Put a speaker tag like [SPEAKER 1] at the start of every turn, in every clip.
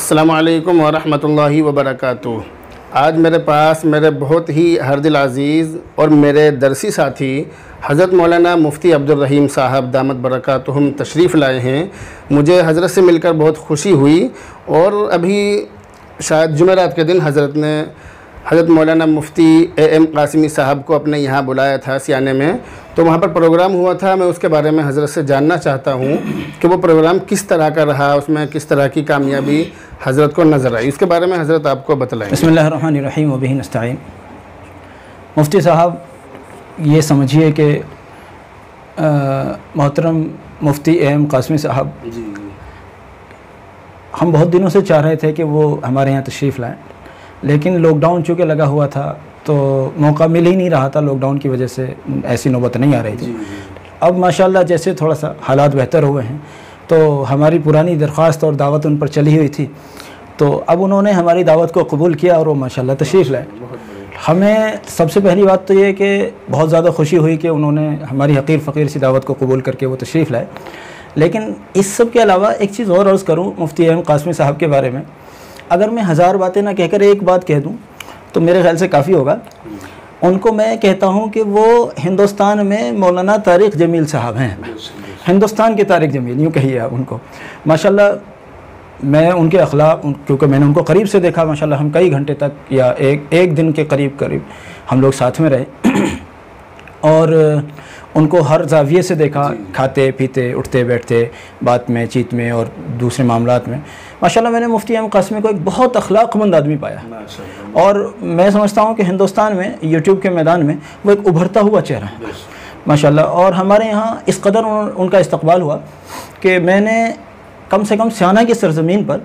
[SPEAKER 1] अस्सलामु अलैकुम वरहमतुल्लाहि वबरकातुहू। आज मेरे पास मेरे बहुत ही हरदिल अज़ीज़ और मेरे दरसी साथी हज़रत मौलाना मुफ्ती अब्दुल रहीम साहब दामत बरकातुहुम तशरीफ़ लाए हैं। मुझे हज़रत से मिलकर बहुत खुशी हुई और अभी शायद जुमेरात के दिन हज़रत ने हज़रत मौलाना मुफ्ती एम कासिमी साहब को अपने यहाँ बुलाया था सियाने में, तो वहाँ पर प्रोग्राम हुआ था। मैं उसके बारे में हज़रत से जानना चाहता हूँ कि वो प्रोग्राम किस तरह का रहा, उसमें किस तरह की कामयाबी हज़रत को नज़र आई, उसके बारे में हज़रत आपको बतलाएं।
[SPEAKER 2] बिस्मिल्लाहिर्रहमानिर्रहीम व बिही नस्तईन। मुफ्ती साहब, ये समझिए कि मोहतरम मुफ्ती एम कासिमी साहब, हम बहुत दिनों से चाह रहे थे कि वो हमारे यहाँ तशरीफ़ लाएँ, लेकिन लॉकडाउन चूँकि लगा हुआ था तो मौका मिल ही नहीं रहा था। लॉकडाउन की वजह से ऐसी नौबत नहीं आ रही थी। अब माशाल्लाह जैसे थोड़ा सा हालात बेहतर हुए हैं तो हमारी पुरानी दरख्वास्त और दावत उन पर चली हुई थी, तो अब उन्होंने हमारी दावत को कबूल किया और वो माशाल्लाह तशरीफ़ लाए। हमें सबसे पहली बात तो ये कि बहुत ज़्यादा खुशी हुई कि उन्होंने हमारी हक़ीर फ़क़ीर सी दावत को कबूल करके वो तशरीफ़ लाए। लेकिन इस सब के अलावा एक चीज़ और अर्ज़ करूँ मुफ्ती एम कासिमी साहब के बारे में। अगर मैं हज़ार बातें ना कहकर एक बात कह दूँ तो मेरे ख्याल से काफ़ी होगा। उनको मैं कहता हूँ कि वो हिंदुस्तान में मौलाना तारिक जमील साहब हैं, हिंदुस्तान के तारिक जमील, यूँ कहिए आप उनको। माशाल्लाह मैं उनके अखलाक, क्योंकि मैंने उनको करीब से देखा, माशाल्लाह हम कई घंटे तक या एक दिन के करीब हम लोग साथ में रहे और उनको हर जाविये से देखा, खाते पीते, उठते बैठते, बात में, चीत में और दूसरे मामलात में। माशाल्लाह मैंने मुफ्ती एम कासिमी को एक बहुत अखलाक़मंद आदमी पाया और मैं समझता हूँ कि हिंदुस्तान में यूट्यूब के मैदान में वो एक उभरता हुआ चेहरा है माशाल्लाह। और हमारे यहाँ इस कदर उनका इस्तकबाल हुआ कि मैंने कम से कम सियाना की सरज़मीन पर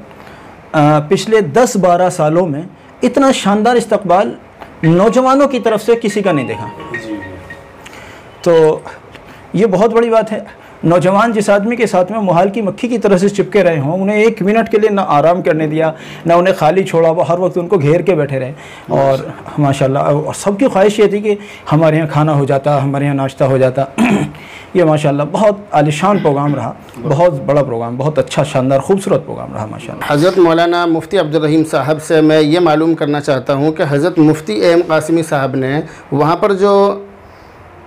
[SPEAKER 2] पिछले 10-12 सालों में इतना शानदार इस्तकबाल नौजवानों की तरफ से किसी का नहीं देखा। तो ये बहुत बड़ी बात है। नौजवान जिस आदमी के साथ में मुहाल की मक्खी की तरह से चिपके रहे हों, उन्हें एक मिनट के लिए ना आराम करने दिया, ना उन्हें खाली छोड़ा, वो हर वक्त उनको घेर के बैठे रहे। और माशाल्लाह और सबकी ख्वाहिश ये थी कि हमारे यहाँ खाना हो जाता, हमारे यहाँ नाश्ता हो जाता। ये माशाल्लाह बहुत आलिशान प्रोग्राम रहा, बहुत बड़ा प्रोग्राम, बहुत अच्छा शानदार खूबसूरत प्रोग्राम रहा माशाल्लाह।
[SPEAKER 1] हज़रत मौलाना मुफ्ती अब्दुल रहीम साहब से मैं ये मालूम करना चाहता हूँ कि हज़रत मुफ्ती एम कासिमी साहब ने वहाँ पर जो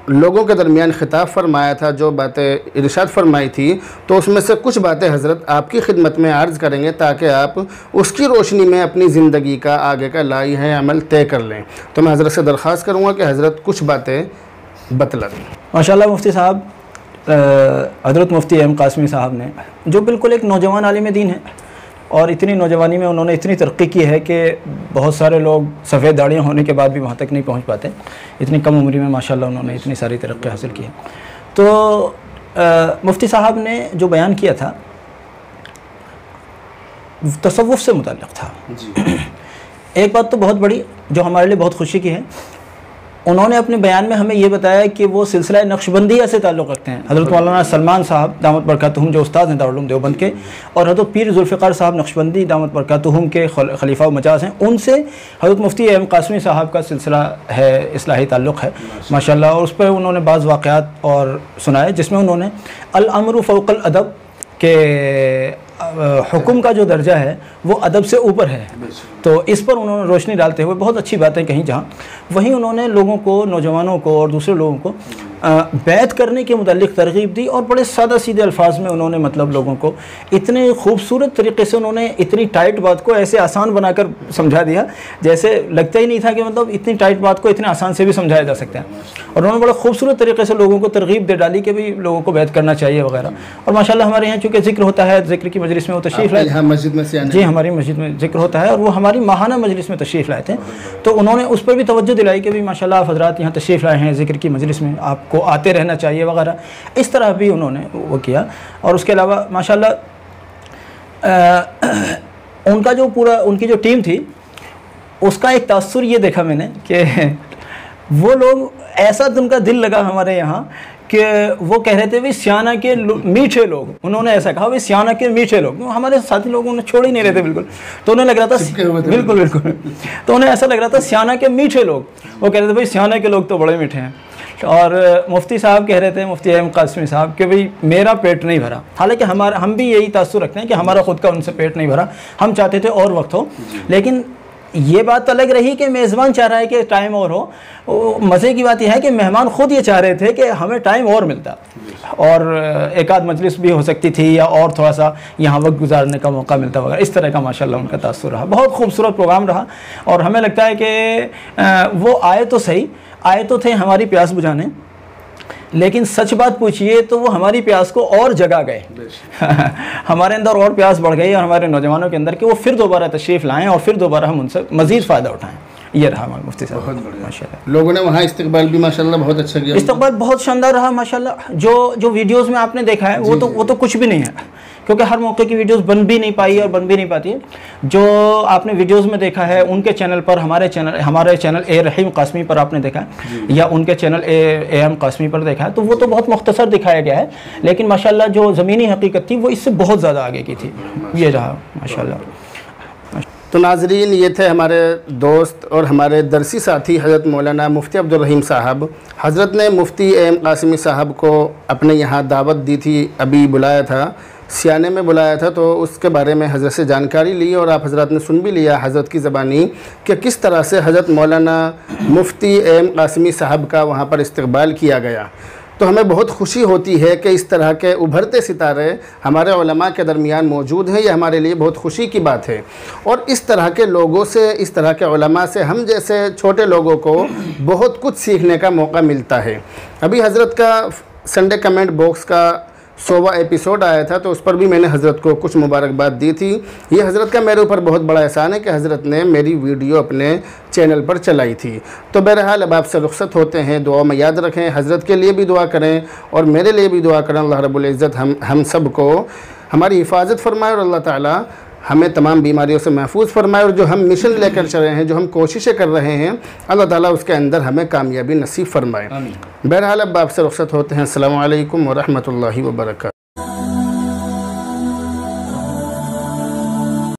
[SPEAKER 1] लोगों के दरमियान ख़िताब फरमाया था, जो बातें इरशाद फरमाई थी, तो उसमें से कुछ बातें हज़रत आपकी खिदमत में अर्ज़ करेंगे ताकि आप उसकी रोशनी में अपनी ज़िंदगी का आगे का लाइह अमल तय कर लें। तो मैं हज़रत से दरख्वास्त करूँगा कि हज़रत कुछ बातें बतला दें।
[SPEAKER 2] माशाल्लाह मुफ्ती साहब, हज़रत मुफ्ती एम कासिमी साहब ने जो बिल्कुल एक नौजवान आलिम दीन है और इतनी नौजवानी में उन्होंने इतनी तरक्की की है कि बहुत सारे लोग सफ़ेद दाढ़ियाँ होने के बाद भी वहाँ तक नहीं पहुँच पाते। इतनी कम उम्र में माशाल्लाह उन्होंने इतनी सारी तरक्की हासिल की है। तो मुफ्ती साहब ने जो बयान किया था तसव्वुफ़ से मुताल्लिक़ था। एक बात तो बहुत बड़ी जो हमारे लिए बहुत खुशी की है, उन्होंने अपने बयान में हमें ये बताया कि वो सिलसिला नक्शबंदिया से ताल्लुक़ रखते हैं। हज़रत मौलाना सलमान साहब दामत बरकातुहुम जो उस्ताद हैं दारुल उलूम देवबंद के, और हज़रत पीर जुल्फ़िकार साहब नक्शबंदी दामत बरकातुहुम के खलीफा व मजाज हैं, उनसे हज़रत मुफ्ती एम कासिमी साहब का सिलसिला है, इस्लाही ताल्लुक़ है माशाल्लाह। और उस पर उन्होंने बाज़ वाक़यात और सुनाए जिसमें उन्होंने अल अम्रु फ़ौक़ल अदब के हुक्म का जो दर्जा है वो अदब से ऊपर है, तो इस पर उन्होंने रोशनी डालते हुए बहुत अच्छी बातें कहीं। जहाँ वहीं उन्होंने लोगों को, नौजवानों को और दूसरे लोगों को बैत करने के मुताल्लिक़ तरग़ीब दी और बड़े सादा सीधे अल्फाज में उन्होंने मतलब लोगों को इतने खूबसूरत तरीके से उन्होंने इतनी टाइट बात को ऐसे आसान बनाकर समझा दिया जैसे लगता ही नहीं था कि मतलब इतनी टाइट बात को इतने आसान से भी समझाया जा सकता है। और उन्होंने बड़ा खूबसूरत तरीके से लोगों को तरग़ीब दे डाली कि भाई लोगों को बैत करना चाहिए वगैरह। और माशाल्लाह हमारे यहाँ चूँकि ज़िक्र होता है, ज़िक्र की मजलिस में वो तशरीफ़ लाए, जी हमारी मस्जिद में ज़िक्र होता है और वो हमारी माहाना मजलिस में तशरीफ़ लाए थे, तो उन्होंने उस पर भी तवज्जो दिलाई कि भाई माशाल्लाह आप हज़रात यहाँ तशरीफ़ लाए हैं, ज़िक्र की मजलिस में आपको आते रहना चाहिए वगैरह। इस तरह भी उन्होंने वो किया। और उसके अलावा माशाल्लाह उनका जो पूरा, उनकी जो टीम थी उसका एक तासुर ये देखा मैंने कि वो लोग, ऐसा उनका दिल लगा हमारे यहाँ कि वो कह रहे थे भाई सियाना के मीठे लोग, उन्होंने ऐसा कहा भाई सियाना के मीठे लोग। हमारे साथी लोग उन्हें छोड़ ही नहीं रहे थे बिल्कुल, तो उन्हें लग रहा था बिल्कुल तो उन्हें ऐसा लग रहा था सियाना के मीठे लोग। वो कह रहे थे भाई सियाना के लोग तो बड़े मीठे हैं, और मुफ्ती साहब कह रहे थे, मुफ्ती एम कासमी साहब, कि भाई मेरा पेट नहीं भरा। हालांकि हम भी यही तासुर रखते हैं कि हमारा ख़ुद का उनसे पेट नहीं भरा, हम चाहते थे और वक्त हो, लेकिन ये बात तो अलग रही कि मेज़बान चाह रहा है कि टाइम और हो। मज़े की बात यह है कि मेहमान ख़ुद ये चाह रहे थे कि हमें टाइम और मिलता और एक आध मजलिस भी हो सकती थी या और थोड़ा सा यहाँ वक्त गुजारने का मौका मिलता वगैरह, इस तरह का माशाल्लाह उनका तासुर रहा। बहुत खूबसूरत प्रोग्राम रहा और हमें लगता है कि वो आए तो सही, आए तो थे हमारी प्यास बुझाने, लेकिन सच बात पूछिए तो वो हमारी प्यास को और जगा गए। हमारे अंदर और प्यास बढ़ गई और हमारे नौजवानों के अंदर कि वो फिर दोबारा तशरीफ़ लाएं और फिर दोबारा हम उनसे मज़ीद फ़ायदा उठाएं। ये रहा हमारे मुफ्ती साहब।
[SPEAKER 1] बहुत बढ़िया माशाल्लाह। लोगों ने वहाँ इस्तकबाल भी माशाल्लाह बहुत अच्छा किया।
[SPEAKER 2] इस्तकबाल बहुत शानदार रहा माशाल्लाह। जो वीडियोज़ में आपने देखा है वो तो कुछ भी नहीं है, क्योंकि हर मौके की वीडियोस बन भी नहीं पाई और बन भी नहीं पाती है। जो आपने वीडियोस में देखा है उनके चैनल पर, हमारे चैनल ए रहीम कासमी पर आपने देखा है या उनके चैनल ए एम कासमी पर देखा है, तो वो तो बहुत मुख्तसर दिखाया गया है, लेकिन माशाल्लाह जो ज़मीनी हकीकत थी वो इससे बहुत ज़्यादा आगे की थी। ये रहा माशाल्लाह।
[SPEAKER 1] तो नाजरीन, ये थे हमारे दोस्त और हमारे दरसी साथी हज़रत मौलाना मुफ्ती अब्दुर रहीम साहब। हज़रत ने मुफ्ती एम कासमी साहब को अपने यहाँ दावत दी थी, अभी बुलाया था, सियाने में बुलाया था, तो उसके बारे में हज़रत से जानकारी ली और आप हज़रत ने सुन भी लिया हज़रत की ज़बानी कि किस तरह से हज़रत मौलाना मुफ्ती एम कासमी साहब का वहाँ पर इस्तकबाल किया गया। तो हमें बहुत खुशी होती है कि इस तरह के उभरते सितारे हमारे उलमा के दरमियान मौजूद हैं। ये हमारे लिए बहुत खुशी की बात है और इस तरह के लोगों से, इस तरह के उलमा से हम जैसे छोटे लोगों को बहुत कुछ सीखने का मौका मिलता है। अभी हज़रत का संडे कमेंट बॉक्स का 100वां एपिसोड आया था, तो उस पर भी मैंने हज़रत को कुछ मुबारकबाद दी थी। ये हज़रत का मेरे ऊपर बहुत बड़ा एहसान है कि हज़रत ने मेरी वीडियो अपने चैनल पर चलाई थी। तो बहरहाल अब आपसे रुखसत होते हैं, दुआ में याद रखें, हज़रत के लिए भी दुआ करें और मेरे लिए भी दुआ करें। अल्लाह रब्बुल इज़्ज़त हम सब को हमारी हिफाजत फरमाए और अल्लाह ताला हमें तमाम बीमारियों से महफूज फरमाए और जो हम मिशन लेकर चल रहे हैं, जो हम कोशिशें कर रहे हैं, अल्लाह ताला उसके अंदर हमें कामयाबी नसीब फरमाए। बहरहाल अब आपसे रुखसत होते हैं। अस्सलामु अलैकुम व रहमतुल्लाहि व बरकातहू।